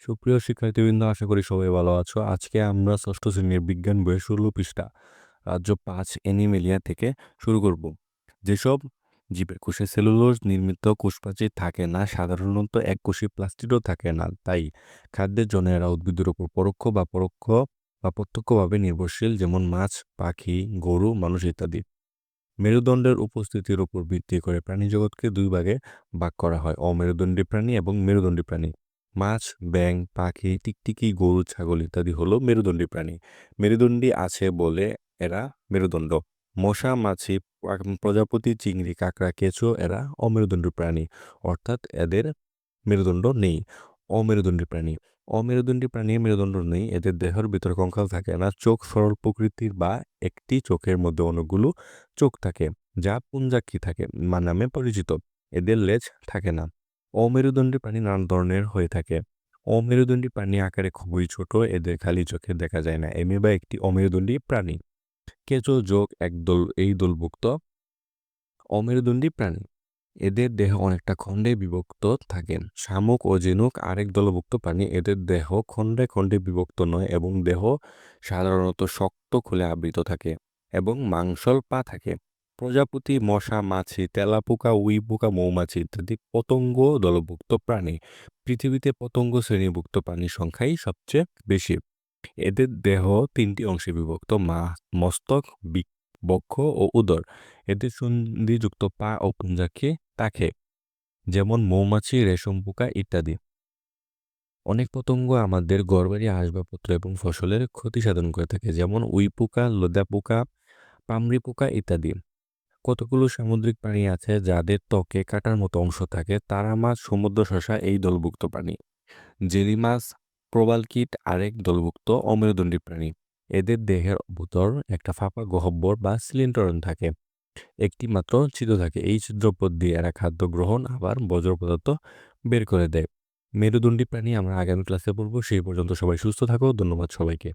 সুপ্রিয় শিক্ষার্থীবৃন্দ, আশা করি সবাই ভালো আছো। আজকে আমরা ষষ্ঠ শ্রেণীর বিজ্ঞান বইয়ের ১৬ পৃষ্ঠা রাজ্য ৫ অ্যানিমেলিয়া থেকে শুরু করব। যেসব জীবের কোষে সেলুলোজ নির্মিত কোষপ্রাচীর থাকে না, সাধারণত এককোষী প্লাস্টিডও থাকে না, তাই খাদ্যের জন্য এরা উদ্ভিদের উপর পরোক্ষ বা প্রত্যক্ষভাবে নির্ভরশীল, যেমন মাছ, পাখি, গরু, মানুষ ইত্যাদি। মেরুদণ্ডের উপস্থিতির উপর ভিত্তি করে প্রাণীজগৎকে দুই ভাগে ভাগ করা হয়: অমেরুদণ্ডী প্রাণী এবং মেরুদণ্ডী প্রাণী। মাছ, ব্যাঙ, পাখি, টিকটিকি, গরু, ছাগল ইত্যাদি হলো মেরুদণ্ডী প্রাণী। মেরুদণ্ডী আছে বলে এরা মেরুদণ্ড। মশা, মাছি, প্রজাপতি, চিংড়ি, কাঁকড়া, কেঁচো এরা অমেরুদণ্ডী প্রাণী, অর্থাৎ এদের মেরুদণ্ড নেই। অমেরুদণ্ডী প্রাণী প্রাণীর মেরুদণ্ড নেই, এদের দেহের ভিতরে কঙ্কাল থাকে না। চোখ সরল প্রকৃতির বা একটি চোখের মধ্যে অনেকগুলো চোখ থাকে, যা পুঞ্জাক্ষী থাকে নামে পরিচিত। এদের লেজ থাকে না। অমেরুদণ্ডী প্রাণী নানা ধরনের হয়ে থাকে। অমেরুদণ্ডী প্রাণী আকারে খুবই ছোট, এদের খালি চোখে দেখা যায় না। অ্যামিবা একটি অমেরুদণ্ডী প্রাণী। কেঁচো যোগ একদল এই দলভুক্ত অমেরুদণ্ডী প্রাণী। এদের দেহ অনেকটা খণ্ডে বিভক্ত থাকে। শামুক ও ঝিনুক আরেক দলভুক্ত প্রাণী। এদের দেহ খণ্ডে খণ্ডে বিভক্ত নয় এবং দেহ সাধারণত শক্ত খুলে আবৃত থাকে এবং মাংসল পা থাকে। প্রজাপতি, মশা, মাছি, তেলাপোকা, উইপোকা, মৌমাছি ইত্যাদি পতঙ্গ দলভুক্ত প্রাণী। পৃথিবীতে পতঙ্গ শ্রেণীভুক্ত প্রাণীর সংখ্যাই সবচেয়ে বেশি। এদের দেহ তিনটি অংশে বিভক্ত: মস্তক, বক্ষ ও উদর। এদের সন্ধিযুক্ত পা ও পুঞ্জাক্ষী থাকে, যেমন মৌমাছি, রেশম পোকা ইত্যাদি। অনেক পতঙ্গ আমাদের ঘরবাড়ি, আসবাবপত্র এবং ফসলের ক্ষতি সাধন করে থাকে, যেমন উইপোকা, লোদা পোকা, পামরি পোকা ইত্যাদি। কতগুলো সামুদ্রিক প্রাণী আছে যাদের ত্বকে কাঁটার মতো অংশ থাকে। তারা মাছ, সমুদ্র শসা এই দলভুক্ত প্রাণী। জেলি মাছ, প্রবাল কীট আরেক দলভুক্ত অমেরুদণ্ডী প্রাণী। এদের দেহের ভিতর একটা ফাঁপা গহ্বর বা সিলিন্ডার থাকে, একটি মাত্র ছিদ্র থাকে। এই ছিদ্রপথ দিয়ে এরা খাদ্য গ্রহণ আবার বর্জ্য পদার্থ বের করে দেয়। মেরুদণ্ডী প্রাণী আমরা আগামী ক্লাসে পড়বো। সেই পর্যন্ত সবাই সুস্থ থাকো। ধন্যবাদ সবাইকে।